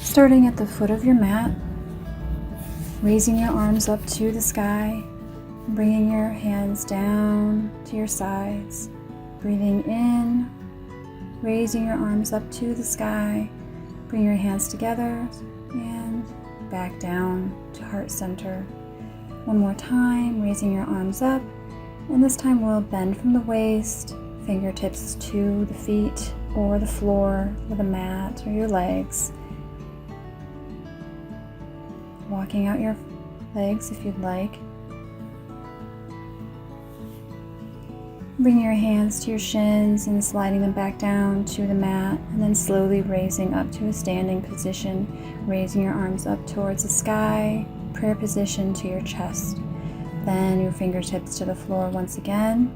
Starting at the foot of your mat, raising your arms up to the sky, bringing your hands down to your sides, breathing in, raising your arms up to the sky, bring your hands together and back down to heart center. One more time, raising your arms up, and this time we'll bend from the waist, fingertips to the feet or the floor or the mat or your legs. Walking out your legs if you'd like. Bring your hands to your shins and sliding them back down to the mat, and then slowly raising up to a standing position, raising your arms up towards the sky, prayer position to your chest. Then your fingertips to the floor once again,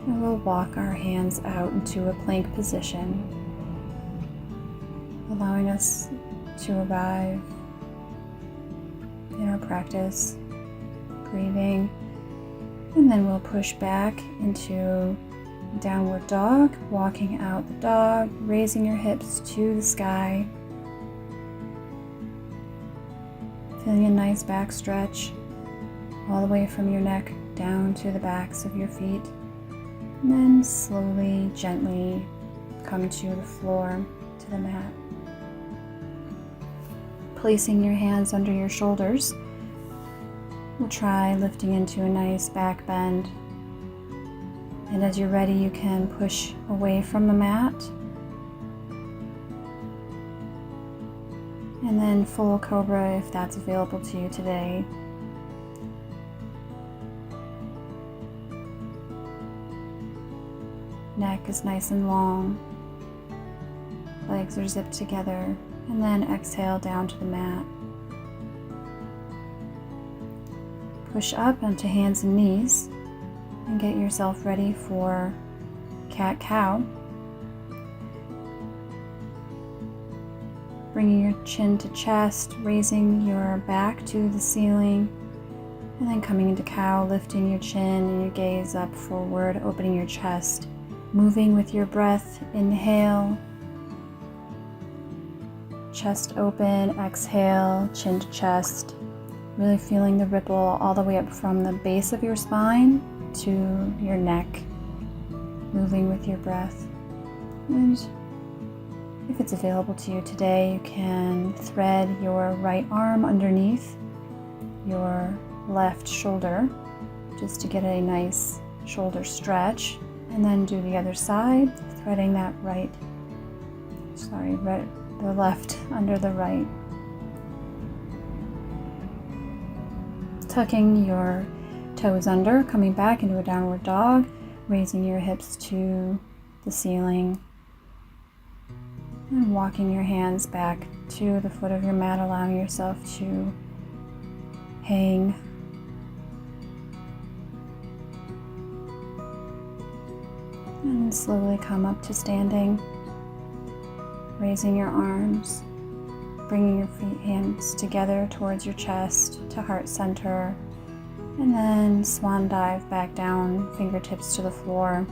and we'll walk our hands out into a plank position, allowing us to arrive in our practice, breathing. And then we'll push back into downward dog, walking out the dog, raising your hips to the sky. Feeling a nice back stretch all the way from your neck down to the backs of your feet. And then slowly, gently come to the floor, to the mat. Placing your hands under your shoulders. We'll try lifting into a nice back bend. And as you're ready, you can push away from the mat. And then full cobra if that's available to you today. Neck is nice and long. Legs are zipped together. And then exhale down to the mat. Push up onto hands and knees and get yourself ready for cat-cow. Bringing your chin to chest, raising your back to the ceiling, and then coming into cow, lifting your chin and your gaze up forward, opening your chest, moving with your breath. Inhale, chest open, exhale, chin to chest. Really feeling the ripple all the way up from the base of your spine to your neck, moving with your breath. And if it's available to you today, you can thread your right arm underneath your left shoulder just to get a nice shoulder stretch, and then do the other side, threading that the left under the right. Tucking your toes under, coming back into a downward dog, raising your hips to the ceiling, and walking your hands back to the foot of your mat, allowing yourself to hang. And slowly come up to standing, raising your arms, bringing your hands together towards your chest to heart center, and then swan dive back down, fingertips to the floor.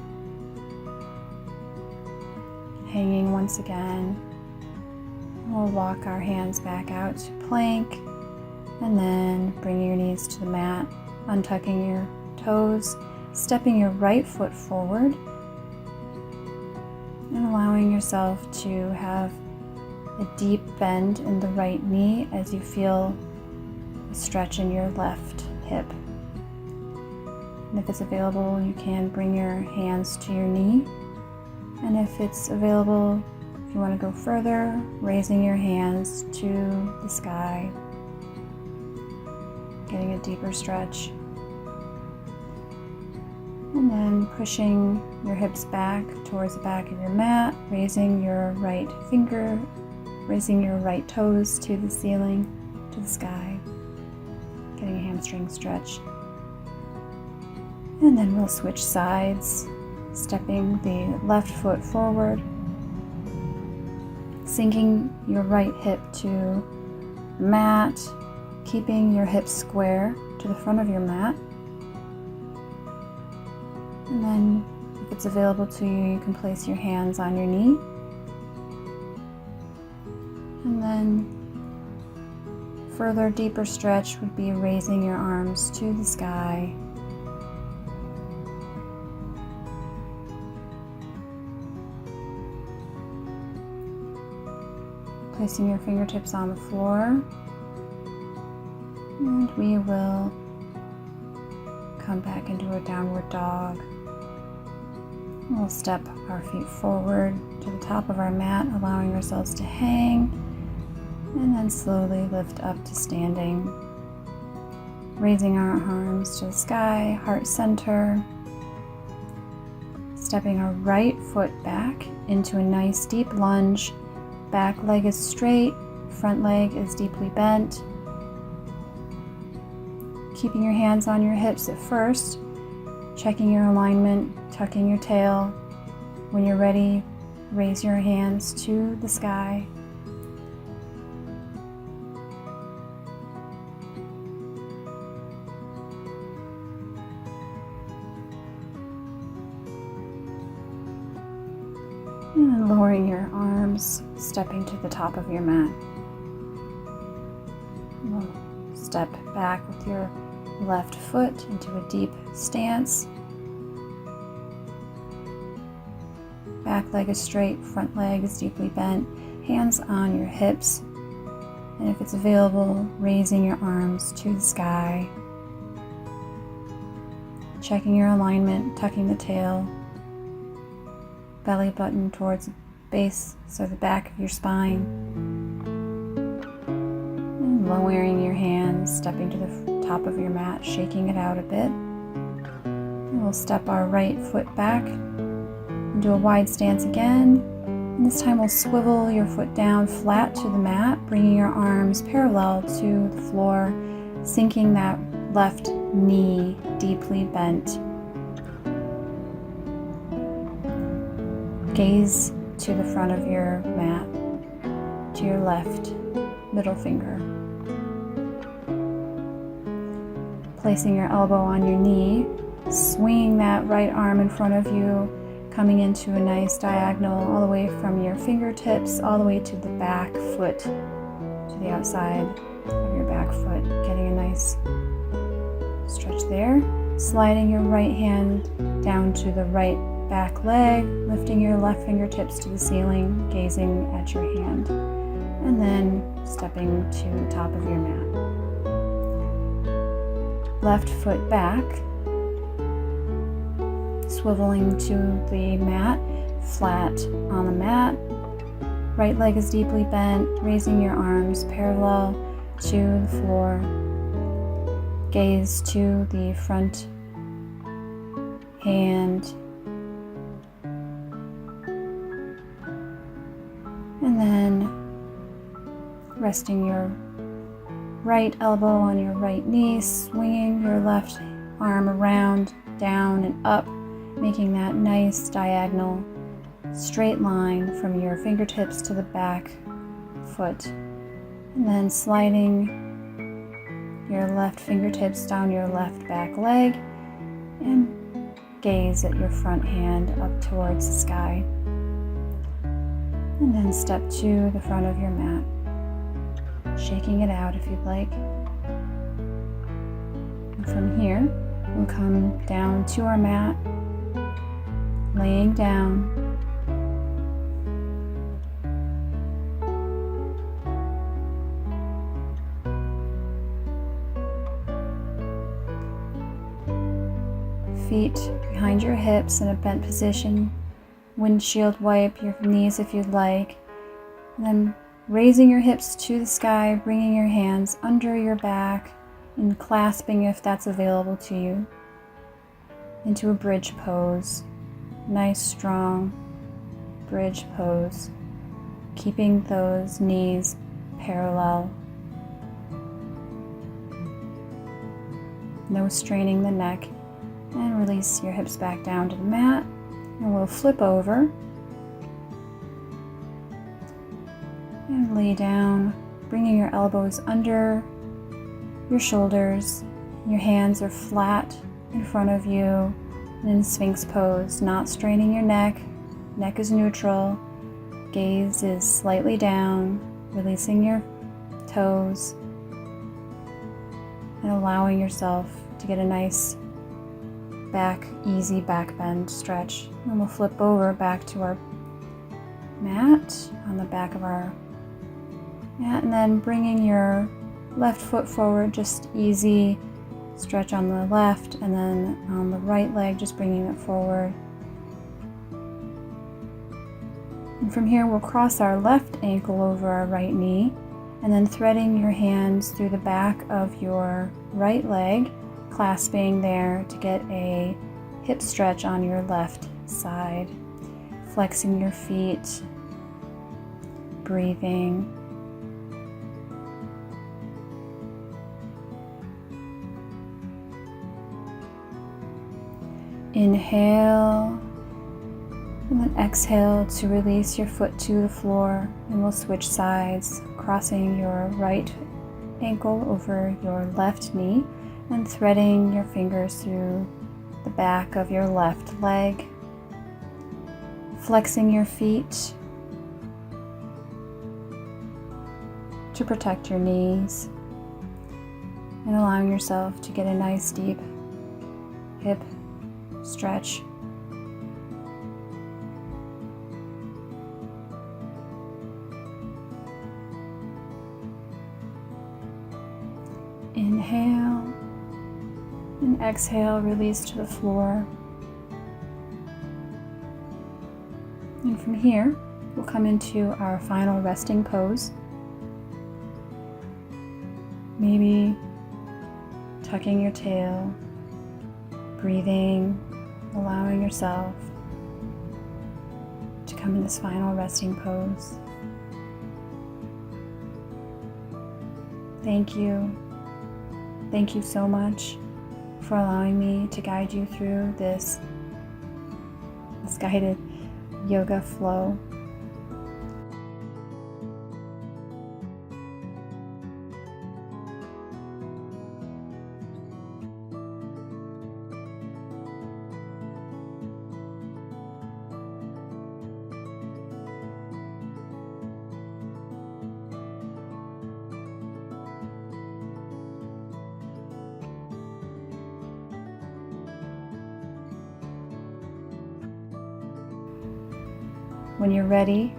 Hanging once again. We'll walk our hands back out to plank, and then bring your knees to the mat, untucking your toes, stepping your right foot forward, and allowing yourself to have a deep bend in the right knee as you feel a stretch in your left hip. And if it's available, you can bring your hands to your knee. And if it's available, if you want to go further, raising your hands to the sky, getting a deeper stretch. And then pushing your hips back towards the back of your mat, raising your right toes to the ceiling, to the sky, getting a hamstring stretch. And then we'll switch sides, stepping the left foot forward, sinking your right hip to the mat, keeping your hips square to the front of your mat. And then if it's available to you, you can place your hands on your knee. And then further deeper stretch would be raising your arms to the sky. Placing your fingertips on the floor, and we will come back into a downward dog. We'll step our feet forward to the top of our mat, allowing ourselves to hang, and then slowly lift up to standing. Raising our arms to the sky, heart center. Stepping our right foot back into a nice deep lunge. Back leg is straight, front leg is deeply bent. Keeping your hands on your hips at first, checking your alignment, tucking your tail. When you're ready, raise your hands to the sky. And then lowering your arms, stepping to the top of your mat. We'll step back with your left foot into a deep stance. Back leg is straight, front leg is deeply bent, hands on your hips, and if it's available, raising your arms to the sky. Checking your alignment, tucking the tail, belly button towards the base, so the back of your spine. And lowering your hands, stepping to the top of your mat, shaking it out a bit. And we'll step our right foot back into a wide stance again. And this time we'll swivel your foot down flat to the mat, bringing your arms parallel to the floor, sinking that left knee deeply bent. Gaze to the front of your mat, to your left middle finger. Placing your elbow on your knee, swinging that right arm in front of you, coming into a nice diagonal all the way from your fingertips all the way to the back foot, to the outside of your back foot, getting a nice stretch there. Sliding your right hand down to the right back leg, lifting your left fingertips to the ceiling, gazing at your hand, and then stepping to the top of your mat. Left foot back, swiveling to the mat, flat on the mat. Right leg is deeply bent, raising your arms parallel to the floor. Gaze to the front hand. And then resting your right elbow on your right knee, swinging your left arm around, down and up, making that nice diagonal straight line from your fingertips to the back foot. And then sliding your left fingertips down your left back leg and gaze at your front hand up towards the sky. And then step to the front of your mat, shaking it out if you'd like. And from here, we'll come down to our mat, laying down. Feet behind your hips in a bent position. Windshield wipe your knees if you'd like. And then raising your hips to the sky, bringing your hands under your back and clasping if that's available to you into a bridge pose. Nice, strong bridge pose. Keeping those knees parallel. No straining the neck. And release your hips back down to the mat. And we'll flip over and lay down, bringing your elbows under your shoulders. Your hands are flat in front of you in Sphinx pose, not straining your neck. Neck is neutral. Gaze is slightly down, releasing your toes. and allowing yourself to get a nice easy back bend stretch. And we'll flip over back to our mat on the back of our mat, and then bringing your left foot forward, just easy stretch on the left, and then on the right leg, just bringing it forward. And from here, we'll cross our left ankle over our right knee, and then threading your hands through the back of your right leg, clasping there to get a hip stretch on your left side, flexing your feet, breathing. Inhale, and then exhale to release your foot to the floor, and we'll switch sides, crossing your right ankle over your left knee and threading your fingers through the back of your left leg, flexing your feet to protect your knees, and allowing yourself to get a nice deep hip stretch. Inhale and exhale, release to the floor. And from here, we'll come into our final resting pose. Maybe tucking your tail, breathing, allowing yourself to come in this final resting pose. Thank you. Thank you so much for allowing me to guide you through this guided yoga flow. When you're ready,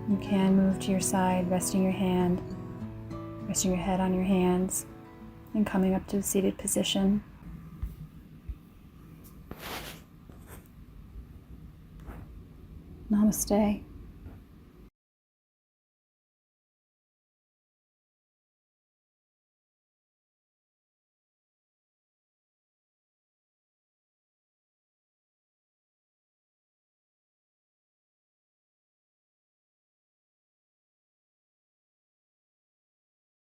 you can move to your side, resting your head on your hands, and coming up to a seated position. Namaste.